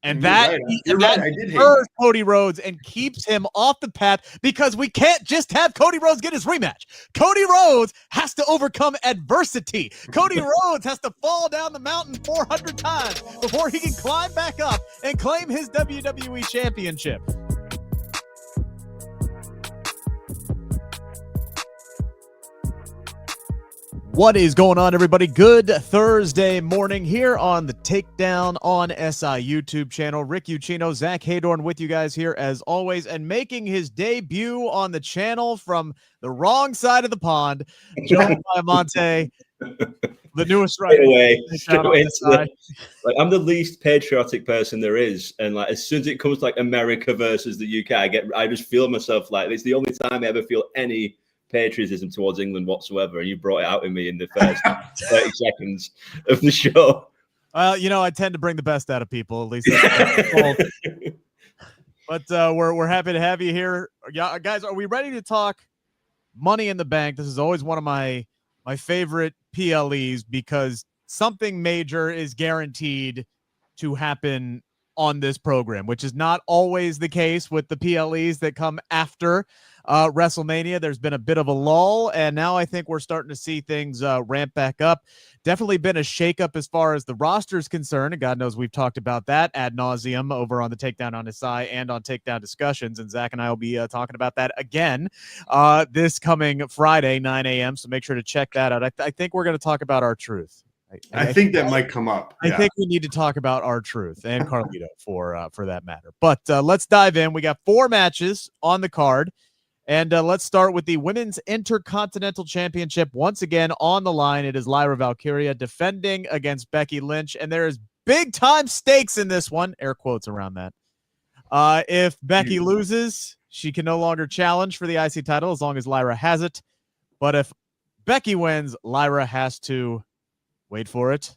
And that spurs Cody Rhodes and keeps him off the path because we can't just have Cody Rhodes get his rematch. Cody Rhodes has to overcome adversity. Cody Rhodes has to fall down the mountain 400 times before he can climb back up and claim his WWE Championship. What is going on, everybody? Good Thursday morning here on the Takedown on SI YouTube channel. Rick Ucchino, Zach Haydorn with you guys here as always, and making his debut on the channel from the wrong side of the pond, Joe Diamante, the newest writer. I'm the least patriotic person there is, and like as soon as it comes to like America versus the UK, I just feel myself like it's the only time I ever feel any patriotism towards England whatsoever, and you brought it out in me in the first 30 seconds of the show. Well, you know, I tend to bring the best out of people, at least. But we're happy to have you here. Guys, are we ready to talk Money in the Bank? This is always one of my favorite PLEs because something major is guaranteed to happen on this program, which is not always the case with the PLEs that come after WrestleMania. There's been a bit of a lull, and now I think we're starting to see things ramp back up. Definitely been a shakeup as far as the roster is concerned, and God knows we've talked about that ad nauseum over on the Takedown on SI and on Takedown Discussions, and Zach and I will be talking about that again this coming Friday, 9 a.m., so make sure to check that out. I think we're going to talk about R-Truth. I think that might come up. I think we need to talk about R-Truth and Carlito for that matter. But let's dive in. We got 4 matches on the card. And let's start with the Women's Intercontinental Championship. Once again, on the line, it is Lyra Valkyria defending against Becky Lynch. And there is big-time stakes in this one. Air quotes around that. If Becky loses, she can no longer challenge for the IC title as long as Lyra has it. But if Becky wins, Lyra has to, wait for it,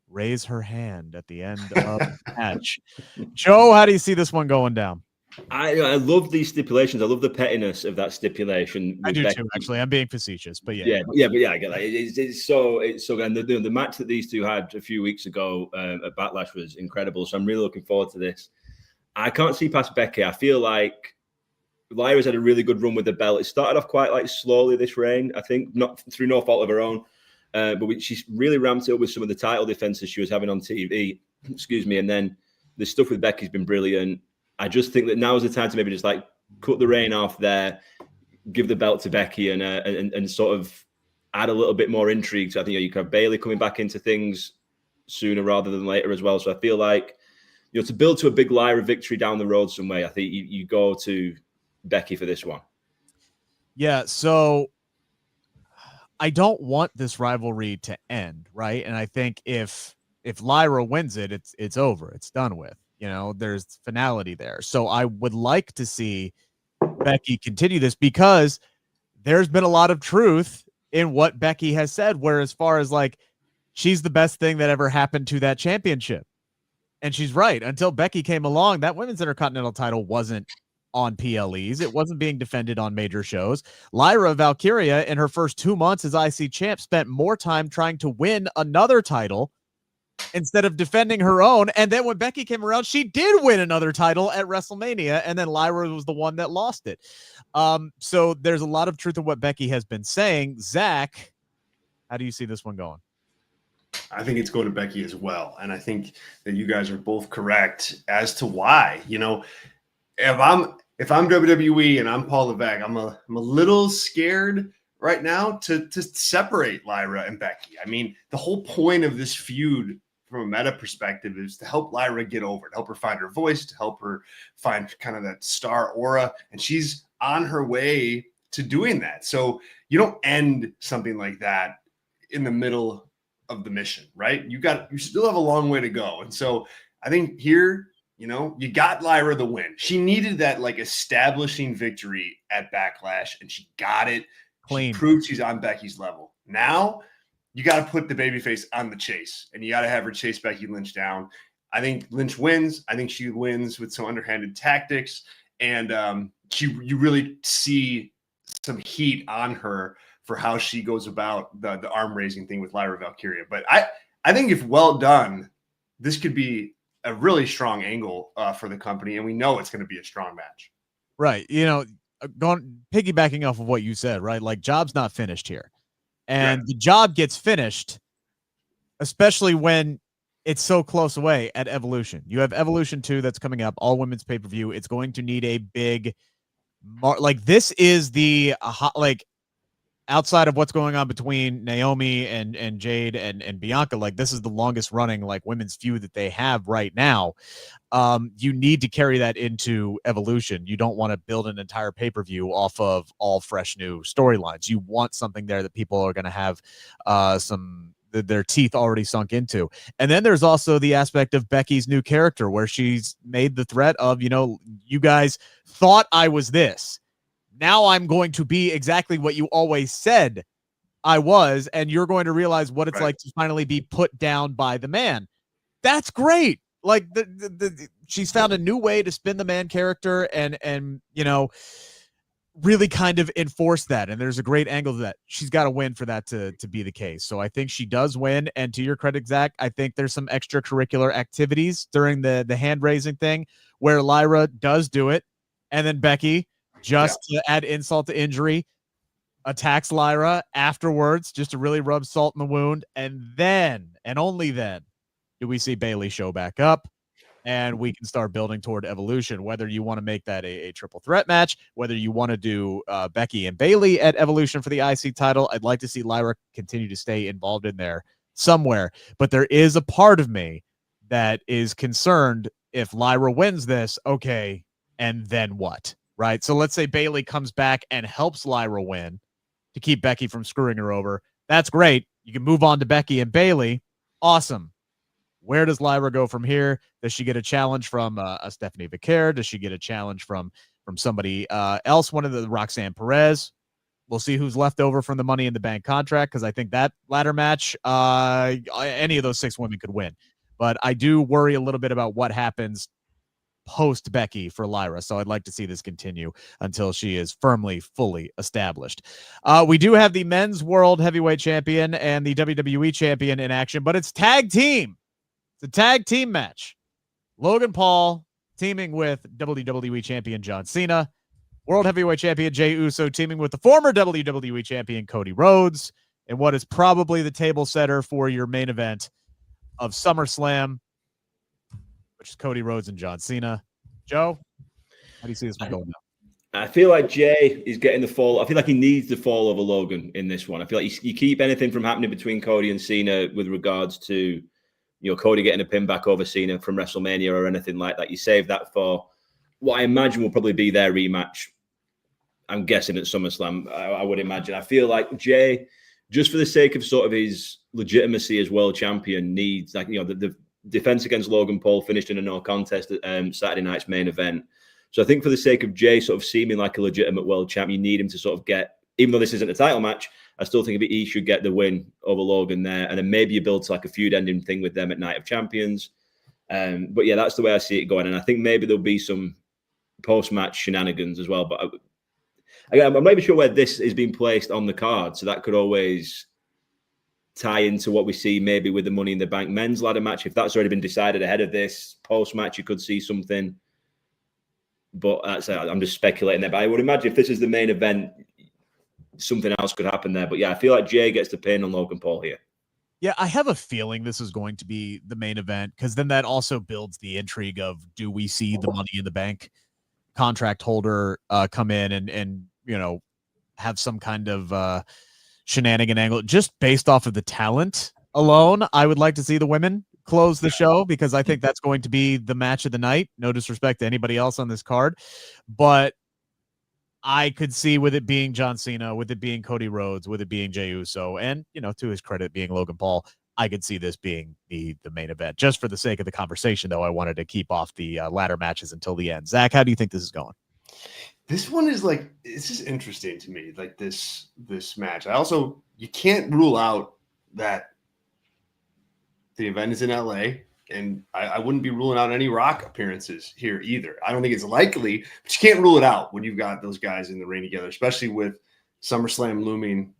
raise her hand at the end of the match. Joe, how do you see this one going down? I love these stipulations. I love the pettiness of that stipulation. I do too, actually. I'm being facetious, but yeah. Yeah, I get that. It's so good. And the match that these two had a few weeks ago at Backlash was incredible. So I'm really looking forward to this. I can't see past Becky. I feel like Lyra's had a really good run with the belt. It started off quite like slowly this reign, I think, not through no fault of her own. But she's really ramped it up with some of the title defenses she was having on TV. Excuse me. And then the stuff with Becky's been brilliant. I just think that now is the time to maybe just like cut the reign off there, give the belt to Becky, and sort of add a little bit more intrigue. So I think you can have Bayley coming back into things sooner rather than later as well. So I feel like to build to a big Lyra victory down the road some way, I think you go to Becky for this one. Yeah. So I don't want this rivalry to end, right? And I think if Lyra wins it, it's over. It's done with. There's finality there. So I would like to see Becky continue this because there's been a lot of truth in what Becky has said, where as far as like she's the best thing that ever happened to that championship. And she's right. Until Becky came along, that Women's Intercontinental title wasn't on PLEs. It wasn't being defended on major shows. Lyra Valkyria, in her first 2 months as IC champ, spent more time trying to win another title instead of defending her own. And then when Becky came around, she did win another title at WrestleMania, and then Lyra was the one that lost it. So there's a lot of truth in what Becky has been saying. Zach, how do you see this one going? I think it's going to Becky as well. And I think that you guys are both correct as to why. If I'm WWE and I'm Paul Levesque, I'm a little scared right now to separate Lyra and Becky. I mean, the whole point of this feud from a meta perspective is to help Lyra get over, to help her find her voice, to help her find kind of that star aura. And she's on her way to doing that. So you don't end something like that in the middle of the mission, right? You still have a long way to go. And so I think here, you got Lyra the win. She needed that like establishing victory at Backlash, and she got it. Clean. She proved she's on Becky's level. Now you got to put the babyface on the chase, and you got to have her chase Becky Lynch down. I think Lynch wins. I think she wins with some underhanded tactics, and you really see some heat on her for how she goes about the arm raising thing with Lyra Valkyria. But I think if well done, this could be a really strong angle for the company, and we know it's going to be a strong match. Right. Piggybacking off of what you said, right? Like, job's not finished here. And the job gets finished, especially when it's so close away at Evolution. You have Evolution 2 that's coming up, all women's pay-per-view. It's going to need a big this is the outside of what's going on between Naomi and Jade and Bianca, like, this is the longest running like women's feud that they have right now. You need to carry that into Evolution. You don't want to build an entire pay-per-view off of all fresh new storylines. You want something there that people are going to have their teeth already sunk into. And then there's also the aspect of Becky's new character, where she's made the threat of, you guys thought I was this. Now I'm going to be exactly what you always said I was, and you're going to realize what it's like to finally be put down by the man. That's great. Like, she's found a new way to spin the man character and really kind of enforce that. And there's a great angle to that. She's got to win for that to be the case. So I think she does win. And to your credit, Zach, I think there's some extracurricular activities during the hand raising thing where Lyra does do it. And then Becky, just to add insult to injury, attacks Lyra afterwards, just to really rub salt in the wound. And then, and only then, do we see Bayley show back up. And we can start building toward Evolution, whether you want to make that a triple threat match, whether you want to do Becky and Bayley at Evolution for the IC title. I'd like to see Lyra continue to stay involved in there somewhere. But there is a part of me that is concerned if Lyra wins this, okay, and then what? Right? So let's say Bayley comes back and helps Lyra win to keep Becky from screwing her over. That's great. You can move on to Becky and Bayley. Awesome. Where does Lyra go from here? Does she get a challenge from a Stephanie Vaquer? Does she get a challenge from somebody else? One of the Roxanne Perez? We'll see who's left over from the Money in the Bank contract, because I think that ladder match, any of those 6 women could win. But I do worry a little bit about what happens post Becky for Lyra. So I'd like to see this continue until she is firmly, fully established. We do have the men's world heavyweight champion and the WWE champion in action, but it's tag team. It's a tag team match. Logan Paul teaming with WWE champion John Cena, world heavyweight champion Jey Uso teaming with the former WWE champion Cody Rhodes, and what is probably the table setter for your main event of SummerSlam, which is Cody Rhodes and John Cena. Joe, how do you see this one going now? I feel like Jey is getting the fall. I feel like he needs the fall over Logan in this one. I feel like you keep anything from happening between Cody and Cena with regards to Cody getting a pin back over Cena from WrestleMania or anything like that. You save that for what I imagine will probably be their rematch. I'm guessing at SummerSlam, I would imagine. I feel like Jey, just for the sake of sort of his legitimacy as world champion, needs, the defense against Logan Paul finished in a no contest at Saturday night's main event. So I think for the sake of Jey sort of seeming like a legitimate world champ, you need him to sort of get, even though this isn't a title match, I still think he should get the win over Logan there. And then maybe you build to like a feud ending thing with them at Night of Champions. But yeah, that's the way I see it going. And I think maybe there'll be some post-match shenanigans as well. But again, I'm not even sure where this is being placed on the card. So that could always tie into what we see maybe with the Money in the Bank men's ladder match. If that's already been decided ahead of this post-match, you could see something. But I'm just speculating there. But I would imagine if this is the main event, something else could happen there. But yeah, I feel like Jey gets the pin on Logan Paul here. Yeah, I have a feeling this is going to be the main event, because then that also builds the intrigue of, do we see the Money in the Bank contract holder come in and have some kind of shenanigan angle just based off of the talent alone. I would like to see the women close the show, because I think that's going to be the match of the night. No disrespect to anybody else on this card, but I could see with it being John Cena, with it being Cody Rhodes, with it being Jey Uso, and, to his credit, being Logan Paul, I could see this being the main event. Just for the sake of the conversation, though, I wanted to keep off the ladder matches until the end. Zach, how do you think this is going? This one is it's just interesting to me, like this match. You can't rule out that the event is in LA, and I wouldn't be ruling out any Rock appearances here either. I don't think it's likely, but you can't rule it out when you've got those guys in the ring together, especially with SummerSlam looming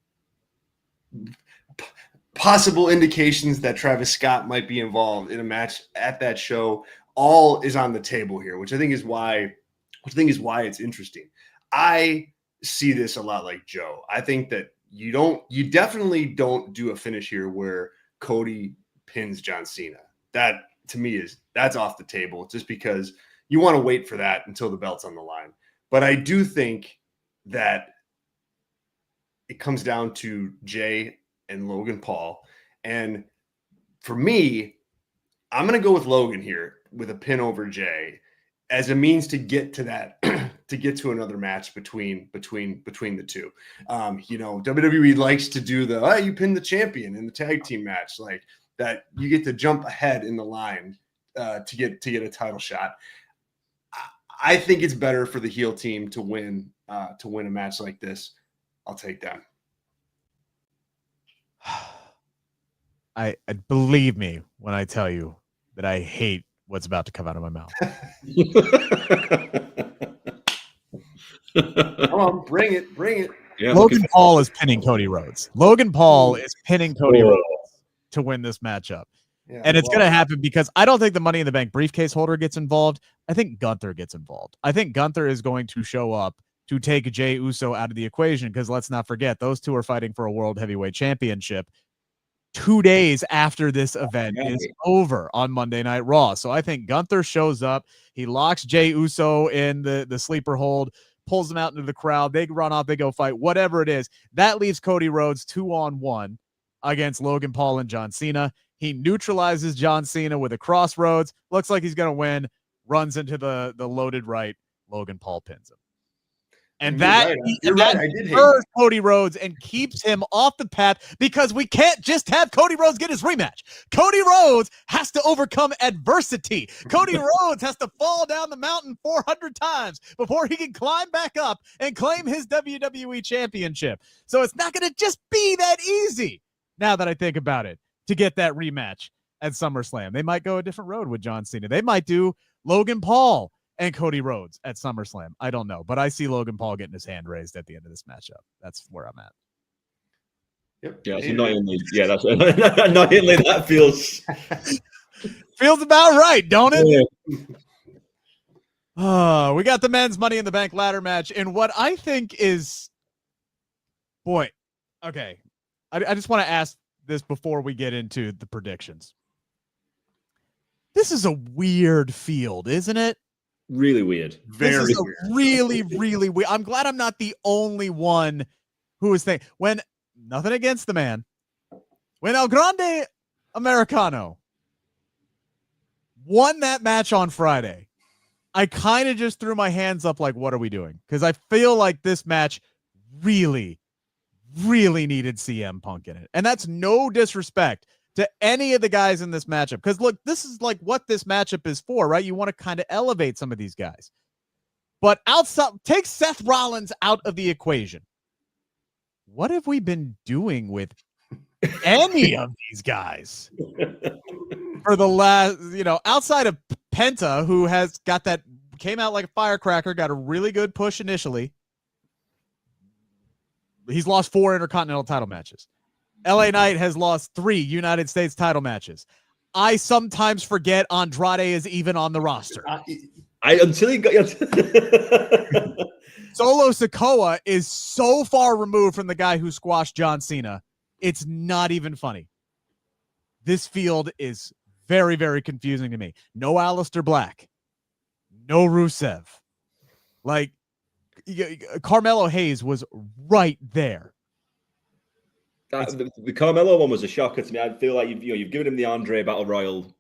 possible indications that Travis Scott might be involved in a match at that show, all is on the table here, which I think is why it's interesting. I see this a lot like Joe. I think that you definitely don't do a finish here where Cody pins John Cena. That to me that's off the table, just because you want to wait for that until the belt's on the line. But I do think that it comes down to Jay and Logan Paul. And for me, I'm going to go with Logan here with a pin over Jay as a means to get to that, to get to another match between the two. WWE likes to do you pin the champion in the tag team match, like that. You get to jump ahead in the line to get a title shot. I think it's better for the heel team to win a match like this. I'll take that. I believe me when I tell you that I hate what's about to come out of my mouth. Come on, bring it. Yeah, Logan Paul is pinning Cody Rhodes. Logan Paul is pinning Cody Rhodes to win this matchup. Yeah, and it's going to happen because I don't think the Money in the Bank briefcase holder gets involved. I think Gunther gets involved. I think Gunther is going to show up to take Jey Uso out of the equation, because let's not forget, those two are fighting for a World Heavyweight Championship 2 days after this event is over on Monday Night Raw. So I think Gunther shows up. He locks Jey Uso in the sleeper hold, pulls him out into the crowd. They run off, they go fight, whatever it is. That leaves Cody Rhodes 2-on-1 against Logan Paul and John Cena. He neutralizes John Cena with a crossroads. Looks like he's going to win. Runs into the loaded right. Logan Paul pins him. And that spurs Cody Rhodes and keeps him off the path, because we can't just have Cody Rhodes get his rematch. Cody Rhodes has to overcome adversity. Cody Rhodes has to fall down the mountain 400 times before he can climb back up and claim his WWE championship. So it's not going to just be that easy, now that I think about it, to get that rematch at SummerSlam. They might go a different road with John Cena. They might do Logan Paul and Cody Rhodes at SummerSlam. I don't know, but I see Logan Paul getting his hand raised at the end of this matchup. That's where I'm at. Yep. Yeah, it's annoyingly. Yeah, that's annoyingly that feels about right, don't it? Yeah. We got the men's Money in the Bank ladder match in what I think is, boy, okay. I just want to ask this before we get into the predictions. This is a weird field, isn't it? Really weird. Very this is weird. Really weird. I'm glad I'm not the only one who is thinking, when, nothing against the man, when El Grande Americano won that match on Friday, I kind of just threw my hands up like, what are we doing? Because I feel like this match really needed CM Punk in it. And that's no disrespect to any of the guys in this matchup. Because look, this is like what this matchup is for, right? You want to kind of elevate some of these guys. But outside, take Seth Rollins out of the equation. What have we been doing with any of these guys for the last, outside of Penta, who has got that, came out like a firecracker, got a really good push initially. He's lost 4 Intercontinental title matches. LA Knight has lost 3 United States title matches. I sometimes forget Andrade is even on the roster. Until he got Solo Sikoa is so far removed from the guy who squashed John Cena. It's not even funny. This field is very, very confusing to me. No Aleister Black. No Rusev. Like, Carmelo Hayes was right there. The Carmelo one was a shocker to me. I feel like you've given him the Andre Battle Royal,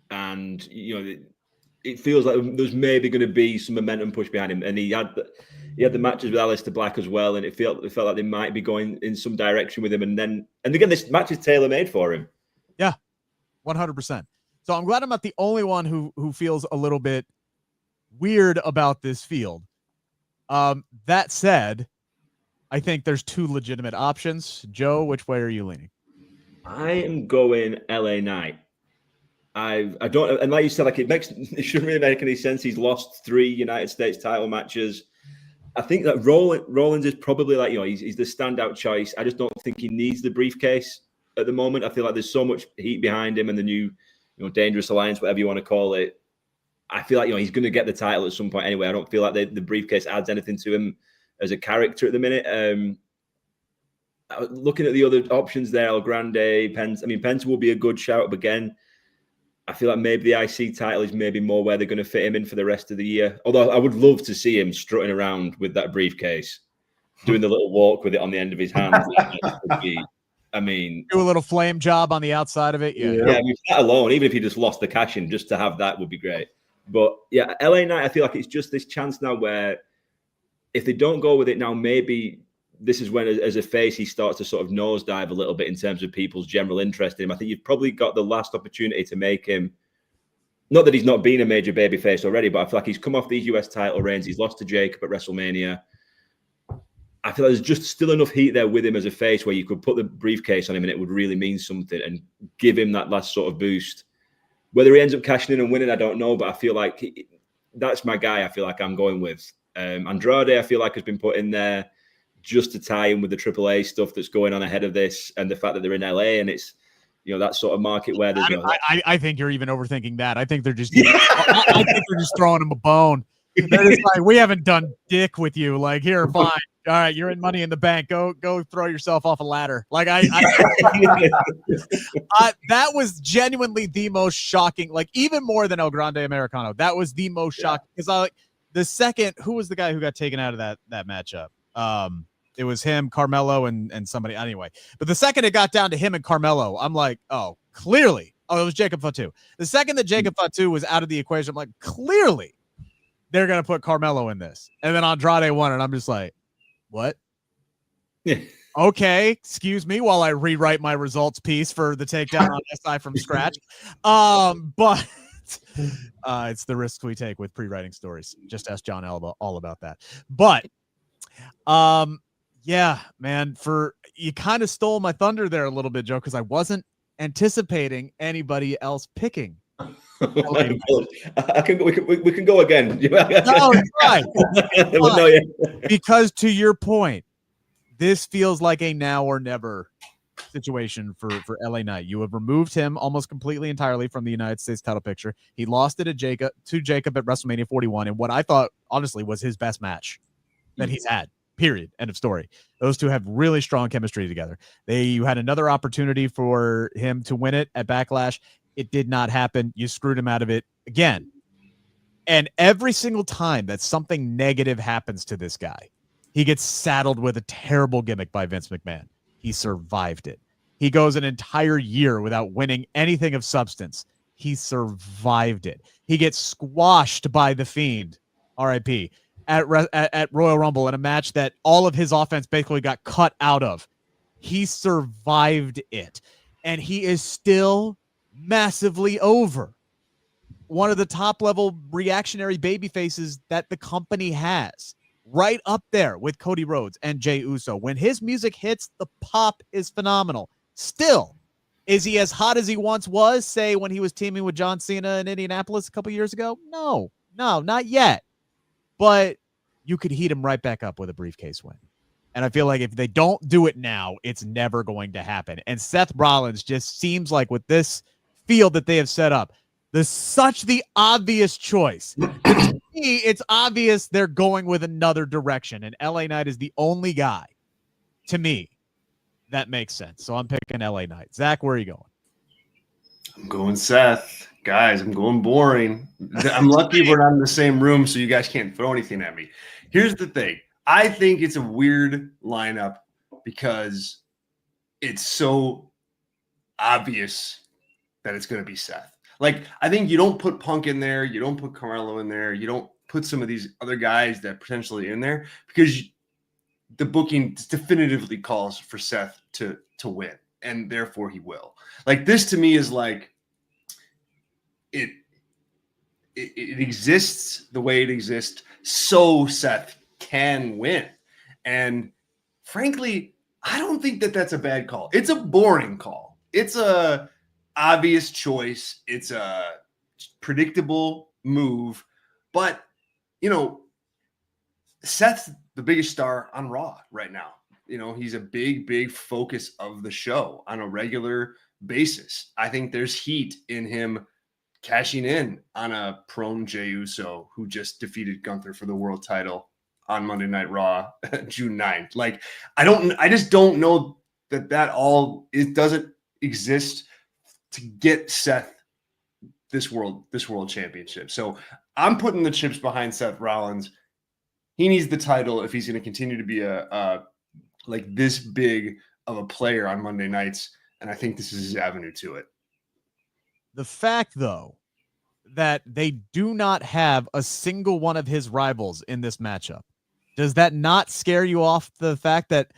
and it feels like there's maybe going to be some momentum push behind him. And he had the matches with Aleister Black as well, and it felt like they might be going in some direction with him. And again, this match is tailor made for him. Yeah, 100%. So I'm glad I'm not the only one who feels a little bit weird about this field. That said, I think there's 2 legitimate options. Joe, which way are you leaning? I am going LA Knight. I don't, and like you said, like it shouldn't really make any sense. He's lost 3 United States title matches. I think that Rollins is probably like, he's the standout choice. I just don't think he needs the briefcase at the moment. I feel like there's so much heat behind him and the new, dangerous alliance, whatever you want to call it. I feel like, he's going to get the title at some point anyway. I don't feel like the briefcase adds anything to him as a character at the minute. Looking at the other options there, El Grande, Penta. I mean, Penta will be a good shout, but again, I feel like maybe the IC title is maybe more where they're going to fit him in for the rest of the year. Although I would love to see him strutting around with that briefcase, doing the little walk with it on the end of his hand. I mean, do a little flame job on the outside of it. Yeah. I mean, that alone, even if he just lost the cash in, just to have that would be great. But yeah, LA Knight, I feel like it's just this chance now where if they don't go with it now, maybe this is when, as a face, he starts to sort of nosedive a little bit in terms of people's general interest in him. I think you've probably got the last opportunity to make him, not that he's not been a major babyface already, but I feel like he's come off these US title reigns. He's lost to Jacob at WrestleMania. I feel like there's just still enough heat there with him as a face where you could put the briefcase on him and it would really mean something and give him that last sort of boost. Whether he ends up cashing in and winning, I don't know, but I feel like that's my guy I feel like I'm going with. Andrade, I feel like, has been put in there just to tie in with the AAA stuff that's going on ahead of this and the fact that they're in LA and it's, that sort of market where there's I think you're even overthinking that. I think they're just I think they're just throwing him a bone. They're just like, we haven't done dick with you. Like, here, fine. All right, you're in Money in the Bank. Go throw yourself off a ladder. Like that was genuinely the most shocking, like even more than El Grande Americano. That was the most shocking because the second, who was the guy who got taken out of that matchup? It was him, Carmelo, and somebody anyway. But the second it got down to him and Carmelo, I'm like, oh, clearly. Oh, it was Jacob Fatu. The second that Jacob Fatu was out of the equation, I'm like, clearly they're going to put Carmelo in this. And then Andrade won, and I'm just like, what? Okay, excuse me while I rewrite my results piece for the takedown on SI from scratch. But it's the risks we take with pre-writing stories. Just ask John Alba all about that. But yeah, man, you kind of stole my thunder there a little bit, Joe, because I wasn't anticipating anybody else picking. We can go again. No, right. Because to your point, this feels like a now or never situation for LA Knight. You have removed him almost completely entirely from the United States title picture. He lost it to Jacob at WrestleMania 41 in what I thought honestly was his best match that he's had. Period. End of story. Those two have really strong chemistry together. You had another opportunity for him to win it at Backlash. It did not happen. You screwed him out of it again. And every single time that something negative happens to this guy, he gets saddled with a terrible gimmick by Vince McMahon. He survived it. He goes an entire year without winning anything of substance. He survived it. He gets squashed by The Fiend, RIP, at Royal Rumble in a match that all of his offense basically got cut out of. He survived it. And he is still massively over. One of the top level reactionary baby faces that the company has, right up there with Cody Rhodes and Jey Uso. When his music hits, the pop is phenomenal. Still, is he as hot as he once was, say, when he was teaming with John Cena in Indianapolis a couple years ago? No, not yet. But you could heat him right back up with a briefcase win. And I feel like if they don't do it now, it's never going to happen. And Seth Rollins just seems like with this field that they have set up, such the obvious choice. To me, it's obvious they're going with another direction. And LA Knight is the only guy, to me, that makes sense. So I'm picking LA Knight. Zach, where are you going? I'm going Seth. Guys, I'm going boring. I'm lucky we're not in the same room, so you guys can't throw anything at me. Here's the thing. I think it's a weird lineup because it's so obvious that it's going to be Seth. Like, I think you don't put Punk in there. You don't put Carmelo in there. You don't put some of these other guys that potentially in there because the booking definitively calls for Seth to win, and therefore he will. Like, this to me is like, it exists the way it exists so Seth can win. And frankly, I don't think that that's a bad call. It's a boring call. It's a obvious choice. It's a predictable move. But, Seth's the biggest star on Raw right now. he's a big focus of the show on a regular basis. I think there's heat in him cashing in on a prone Jey Uso who just defeated Gunther for the world title on Monday Night Raw, June 9th. Like, I just don't know that it doesn't exist to get Seth this world championship. So I'm putting the chips behind Seth Rollins. He needs the title if he's going to continue to be a like this big of a player on Monday nights. And I think this is his avenue to it. The fact, though, that they do not have a single one of his rivals in this matchup, does that not scare you off the fact that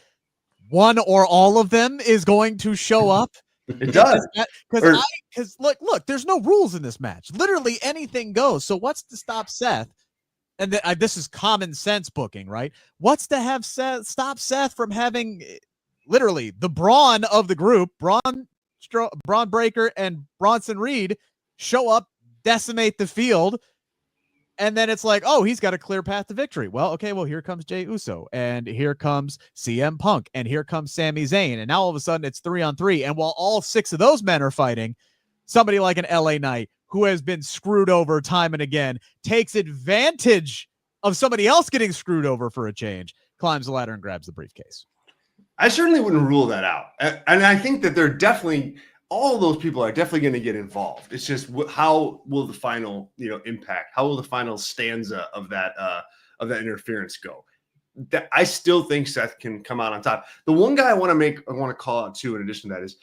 one or all of them is going to show up? It does. Because look, there's no rules in this match. Literally anything goes. So what's to stop Seth? And this is common sense booking, right? What's to stop Seth from having literally the Braun of the group, Braun Breaker and Bronson Reed, show up, decimate the field, and then it's like, oh, he's got a clear path to victory. Well, okay, here comes Jey Uso, and here comes CM Punk, and here comes Sami Zayn, and now all of a sudden it's 3-on-3, and while all 6 of those men are fighting, somebody like an LA Knight, who has been screwed over time and again, takes advantage of somebody else getting screwed over for a change, climbs the ladder and grabs the briefcase. I certainly wouldn't rule that out. And I think that they're definitely, all of those people are definitely going to get involved. It's just how will the final, impact, how will the final stanza of that interference go? That I still think Seth can come out on top. The one guy I want to call out too, in addition to that, is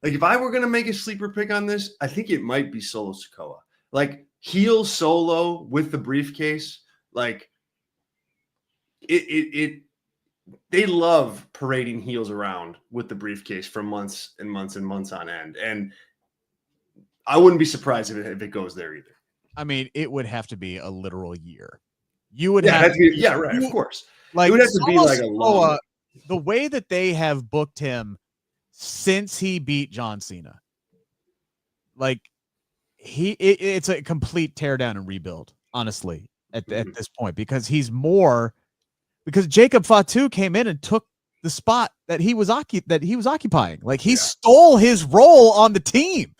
if I were going to make a sleeper pick on this, I think it might be Solo Sikoa. Like, heel Solo with the briefcase, like they love parading heels around with the briefcase for months and months and months on end. And I wouldn't be surprised if it goes there either. I mean, it would have to be a literal year. You would of course. Like, it would have to be like a long. The way that they have booked him since he beat John Cena, like it's a complete teardown and rebuild, honestly, at this point, because because Jacob Fatu came in and took the spot that he was occupying. Like, he stole his role on the team.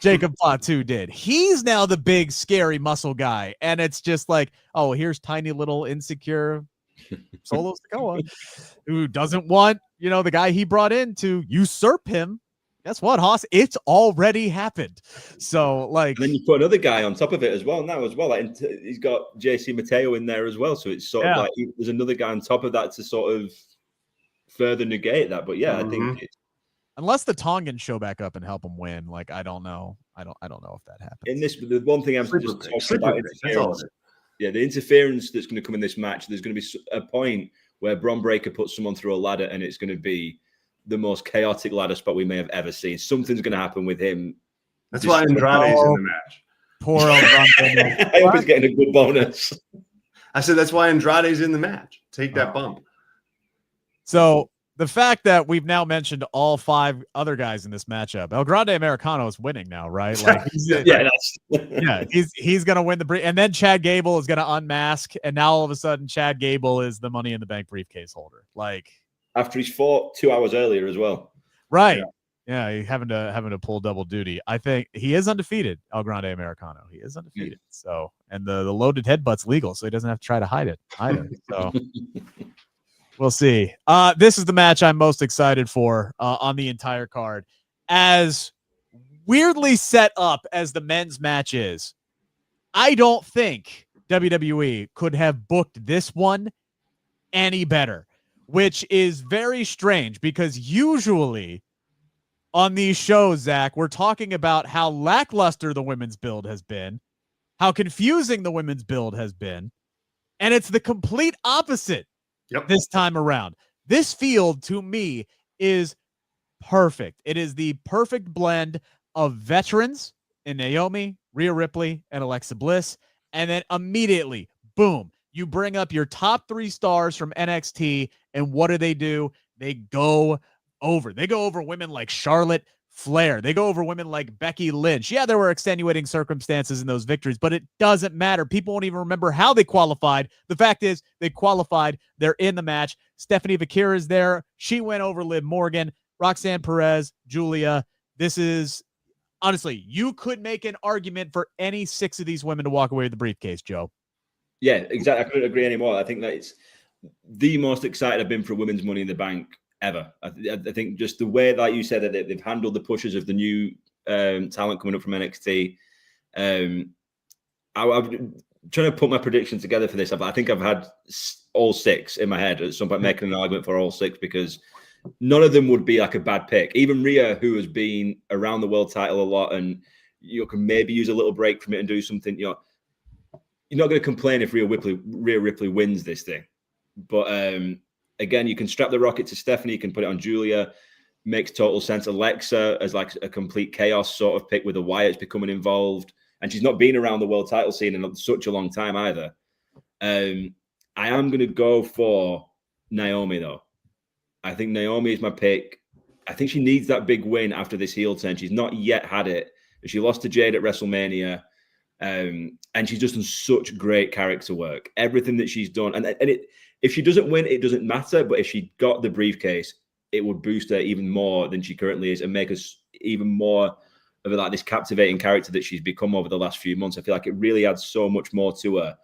Jacob Fatu did. He's now the big, scary muscle guy. And it's just like, oh, here's tiny little insecure Solo Sikoa, who doesn't want, the guy he brought in to usurp him. Guess what, Haas? It's already happened. So, like, and then you put another guy on top of it as well now. Like, he's got JC Mateo in there as well. So it's sort of like there's another guy on top of that to sort of further negate that. But I think unless the Tongans show back up and help him win, like, I don't know. I don't know if that happens. In this, the one thing I'm just talking about interference. Yeah, the interference that's going to come in this match. There's going to be a point where Bron Breakker puts someone through a ladder, and it's going to be the most chaotic ladder spot we may have ever seen. Something's going to happen with him. That's why Andrade's in the match. Poor old Andrade. I hope he's getting a good bonus. I said that's why Andrade's in the match. Take that bump. So the fact that we've now mentioned all 5 other guys in this matchup, El Grande Americano is winning now, right? Like, he's going to win the and then Chad Gable is going to unmask, and now all of a sudden Chad Gable is the Money in the Bank briefcase holder. Like, after he's fought 2 hours earlier as well. Right. Yeah, having to pull double duty. I think he is undefeated, El Grande Americano. He is undefeated. So, and the loaded headbutt's legal, so he doesn't have to try to hide it either. So we'll see. This is the match I'm most excited for on the entire card. As weirdly set up as the men's match is, I don't think WWE could have booked this one any better, which is very strange because usually on these shows, Zach, we're talking about how lackluster the women's build has been, how confusing the women's build has been, and it's the complete opposite this time around. This field, to me, is perfect. It is the perfect blend of veterans in Naomi, Rhea Ripley, and Alexa Bliss, and then immediately, boom, you bring up your top 3 stars from NXT, and what do? They go over. They go over women like Charlotte Flair. They go over women like Becky Lynch. Yeah, there were extenuating circumstances in those victories, but it doesn't matter. People won't even remember how they qualified. The fact is, they qualified. They're in the match. Stephanie Vaquer is there. She went over Liv Morgan, Roxanne Perez, Julia. This is, honestly, you could make an argument for any 6 of these women to walk away with the briefcase, Joe. Yeah, exactly. I couldn't agree anymore. I think that it's the most excited I've been for women's Money in the Bank ever. I think just the way that you said that they've handled the pushes of the new talent coming up from NXT. I'm trying to put my prediction together for this. I think I've had all 6 in my head at some point, making an argument for all 6, because none of them would be like a bad pick. Even Rhea, who has been around the world title a lot, and you can maybe use a little break from it and do something. You're not going to complain if Rhea Ripley wins this thing. But again, you can strap the rocket to Stephanie, you can put it on Julia. Makes total sense. Alexa as like a complete chaos sort of pick with the Wyatts becoming involved. And she's not been around the world title scene in such a long time either. I am going to go for Naomi, though. I think Naomi is my pick. I think she needs that big win after this heel turn. She's not yet had it. She lost to Jade at WrestleMania. And she's just done such great character work. Everything that she's done. And if she doesn't win, it doesn't matter. But if she got the briefcase, it would boost her even more than she currently is and make us even more of like this captivating character that she's become over the last few months. I feel like it really adds so much more to her.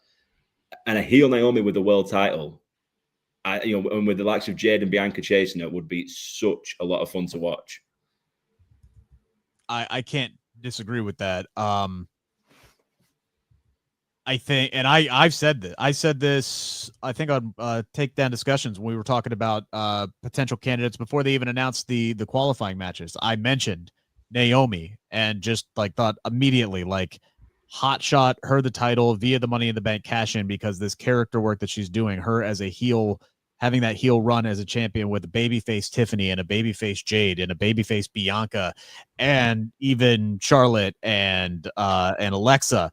And a heel Naomi with the world title, and with the likes of Jade and Bianca chasing it, would be such a lot of fun to watch. I can't disagree with that. I think, and I've said that. I said this, I think, on Takedown discussions when we were talking about potential candidates before they even announced the qualifying matches. I mentioned Naomi and just like thought immediately like hot shot her the title via the Money in the Bank cash in, because this character work that she's doing, her as a heel, having that heel run as a champion with a babyface Tiffany and a babyface Jade and a babyface Bianca and even Charlotte and Alexa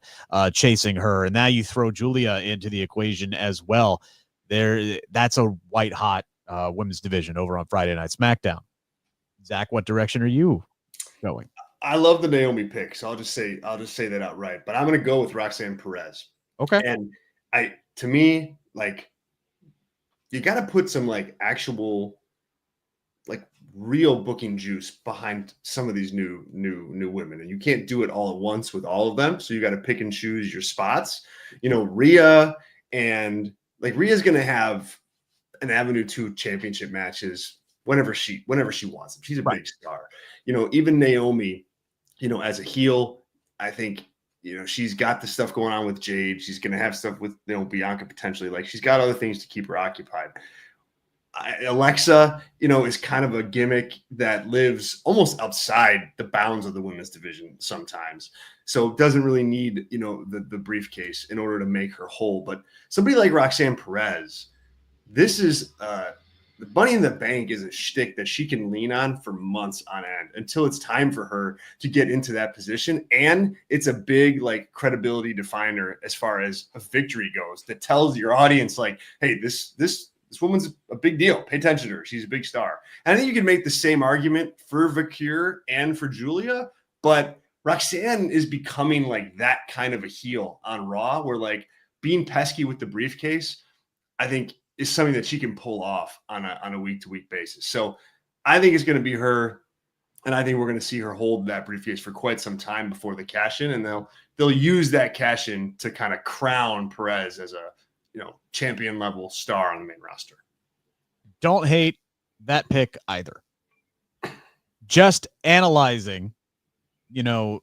chasing her. And now you throw Julia into the equation as well. That's a white hot women's division over on Friday Night SmackDown. Zach, what direction are you going? I love the Naomi pick, so I'll just say that outright. But I'm going to go with Roxanne Perez. Okay. And to me, like, you got to put some like actual, like real booking juice behind some of these new women, and you can't do it all at once with all of them. So you got to pick and choose your spots. Rhea, and like Rhea's going to have an Avenue 2 championship matches whenever she wants them. She's a big star. Even Naomi, as a heel, I think, she's got the stuff going on with Jade. She's going to have stuff with, Bianca potentially. Like, she's got other things to keep her occupied. Alexa, is kind of a gimmick that lives almost outside the bounds of the women's division sometimes. So doesn't really need, the briefcase in order to make her whole. But somebody like Roxanne Perez, this is the Money in the Bank is a shtick that she can lean on for months on end until it's time for her to get into that position. And it's a big like credibility definer as far as a victory goes, that tells your audience like, hey, this woman's a big deal. Pay attention to her. She's a big star. And I think you can make the same argument for Vaquer and for Julia, but Roxanne is becoming like that kind of a heel on Raw, where like being pesky with the briefcase, I think, is something that she can pull off on a week-to-week basis. So I think it's going to be her, and I think we're going to see her hold that briefcase for quite some time before the cash-in, and they'll use that cash-in to kind of crown Perez as a champion-level star on the main roster. Don't hate that pick either. Just analyzing, the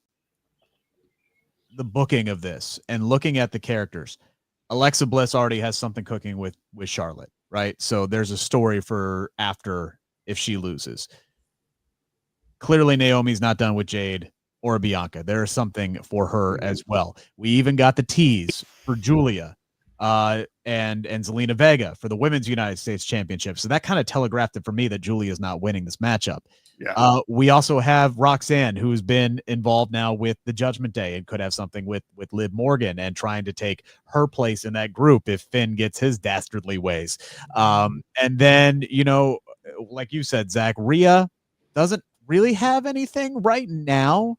booking of this and looking at the characters. Alexa Bliss already has something cooking with Charlotte, right? So there's a story for after if she loses. Clearly, Naomi's not done with Jade or Bianca. There is something for her as well. We even got the tease for Julia and Zelina Vega for the Women's United States Championship. So that kind of telegraphed it for me that Julia is not winning this matchup. Yeah. We also have Roxanne, who's been involved now with the Judgment Day and could have something with Liv Morgan and trying to take her place in that group if Finn gets his dastardly ways. And then, like you said, Zach, Rhea doesn't really have anything right now,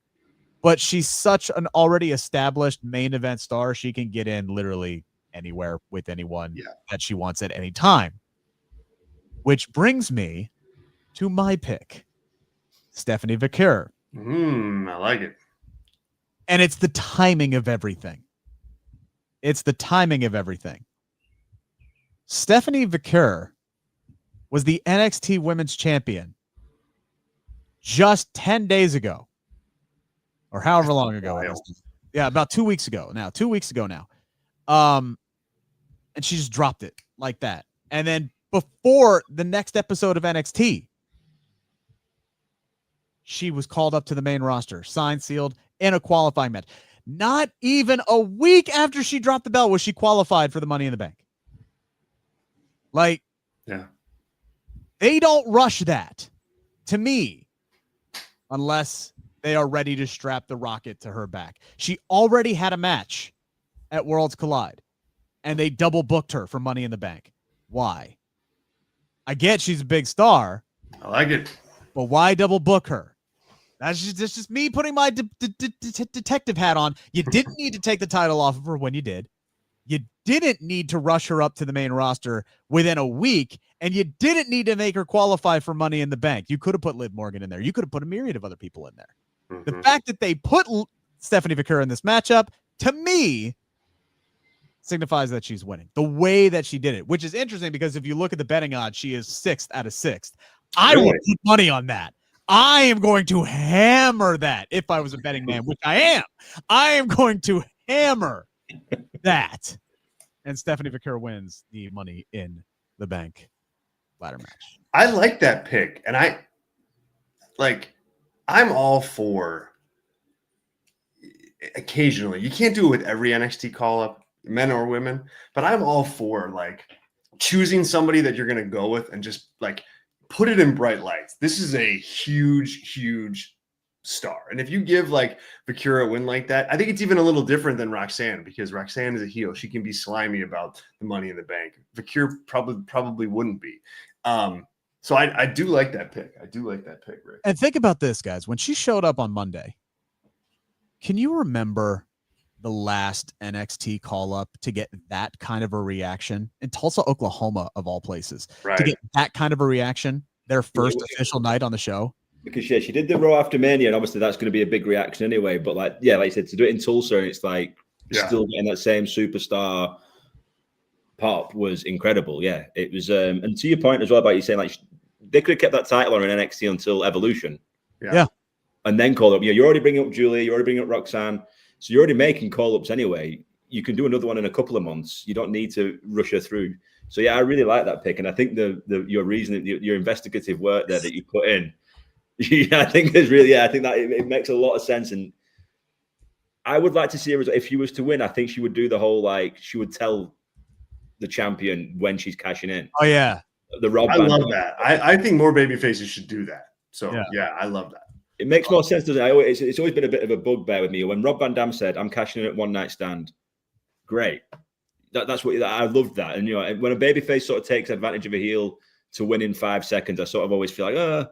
but she's such an already established main event star. She can get in literally anywhere with anyone that she wants at any time. Which brings me to my pick, Stephanie Vaquer. I like it. And it's the timing of everything. It's the timing of everything. Stephanie Vaquer was the NXT Women's Champion just 10 days ago, or however long ago it is. Yeah, about 2 weeks ago now. 2 weeks ago now. And she just dropped it like that. And then before the next episode of NXT, she was called up to the main roster, signed, sealed, in a qualifying match. Not even a week after she dropped the belt was she qualified for the Money in the Bank. Like, they don't rush that, to me, unless they are ready to strap the rocket to her back. She already had a match at Worlds Collide, and they double booked her for Money in the Bank. Why? I get she's a big star. I like it. But why double book her? That's just me putting my detective hat on. You didn't need to take the title off of her when you did. You didn't need to rush her up to the main roster within a week, and you didn't need to make her qualify for Money in the Bank. You could have put Liv Morgan in there. You could have put a myriad of other people in there. The fact that they put Stephanie Vaquer in this matchup, to me, signifies that she's winning. The way that she did it, which is interesting because if you look at the betting odds, she is 6th out of 6th. I would put money on that. I am going to hammer that if I was a betting man, which I am. I am going to hammer that. And Stephanie Vaquer wins the Money in the Bank ladder match. I like that pick. And I'm all for occasionally. You can't do it with every NXT call-up, men or women, but I'm all for choosing somebody that you're going to go with and just put it in bright lights. This is a huge, huge star. And if you give Vaquer a win like that, I think it's even a little different than Roxanne because Roxanne is a heel. She can be slimy about the Money in the Bank. Vaquer probably wouldn't be. So I do like that pick. I do like that pick, Rick. And think about this, guys. When she showed up on Monday, can you remember the last NXT call-up to get that kind of a reaction in Tulsa, Oklahoma, of all places, to get that kind of a reaction, their first official night on the show? Because she did the Raw after Mania, and obviously that's going to be a big reaction anyway. But like you said, to do it in Tulsa, and it's still getting that same superstar pop was incredible. Yeah, it was. And to your point as well about you saying they could have kept that title on in NXT until Evolution. Yeah. And then call up. You're already bringing up Julia. You're already bringing up Roxanne. So you're already making call-ups anyway. You can do another one in a couple of months. You don't need to rush her through. So yeah, I really like that pick, and I think your reasoning, your investigative work there that you put in, I think is really. I think that it makes a lot of sense, and I would like to see her if she was to win. I think she would do the whole she would tell the champion when she's cashing in. Oh yeah, the Rob. I love that. I think more baby faces should do that. So yeah I love that. It makes more sense, doesn't it? It's always been a bit of a bugbear with me. When Rob Van Dam said, "I'm cashing in at one night stand," great. That's what I loved that. And when a babyface sort of takes advantage of a heel to win in 5 seconds, I sort of always feel like,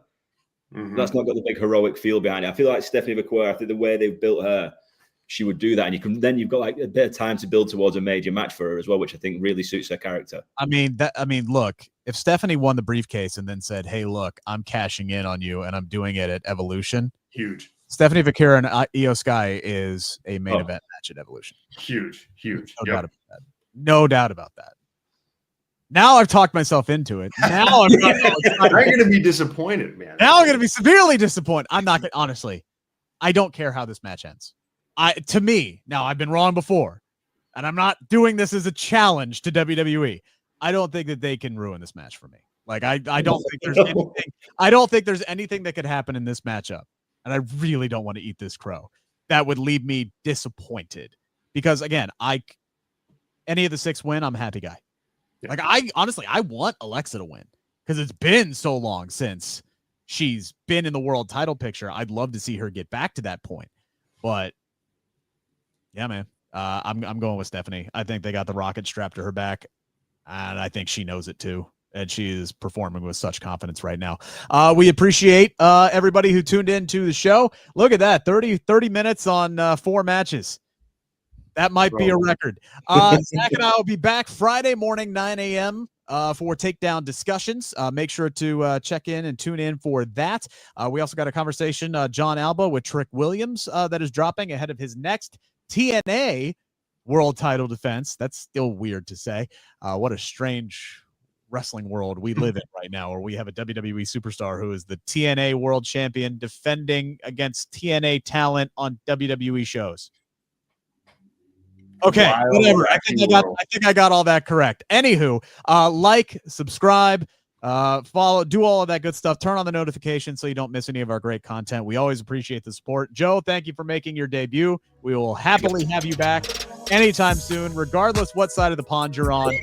that's not got the big heroic feel behind it. I feel like Stephanie Vaquer, I think the way they've built her, she would do that, and you've got a bit of time to build towards a major match for her as well, which I think really suits her character. I mean, look, if Stephanie won the briefcase and then said, "Hey, look, I'm cashing in on you, and I'm doing it at Evolution," huge. Stephanie Vaquer and Io Sky is a main event match at Evolution. Huge. No doubt about that. No doubt about that. Now I've talked myself into it. Now I'm going to be disappointed, man. Now I'm going to be severely disappointed. I'm not going to, honestly. I don't care how this match ends. To me, now I've been wrong before, and I'm not doing this as a challenge to WWE. I don't think that they can ruin this match for me. I don't think there's anything. I don't think there's anything that could happen in this matchup, and I really don't want to eat this crow. That would leave me disappointed because again, any of the 6 win, I'm a happy guy. Yeah. I want Alexa to win because it's been so long since she's been in the world title picture. I'd love to see her get back to that point, but. Yeah, man. I'm going with Stephanie. I think they got the rocket strapped to her back, and I think she knows it too. and she is performing with such confidence right now. We appreciate everybody who tuned in to the show. Look at that, 30 minutes on 4 matches. That might be a record. Zach and I will be back Friday morning, 9 a.m. For Takedown discussions. Make sure to check in and tune in for that. We also got a conversation, John Alba with Trick Williams, that is dropping ahead of his next TNA world title defense. That's still weird to say. What a strange wrestling world we live in right now, where we have a WWE superstar who is the TNA world champion defending against TNA talent on WWE shows. Okay, whatever. I think I got all that correct. Anywho, like, subscribe, follow, do all of that good stuff. Turn on the notifications so you don't miss any of our great content. We always appreciate the support. Joe, thank you for making your debut. We will happily have you back anytime soon, regardless what side of the pond you're on.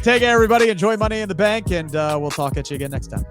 Take care, everybody. Enjoy Money in the Bank, and we'll talk at you again next time.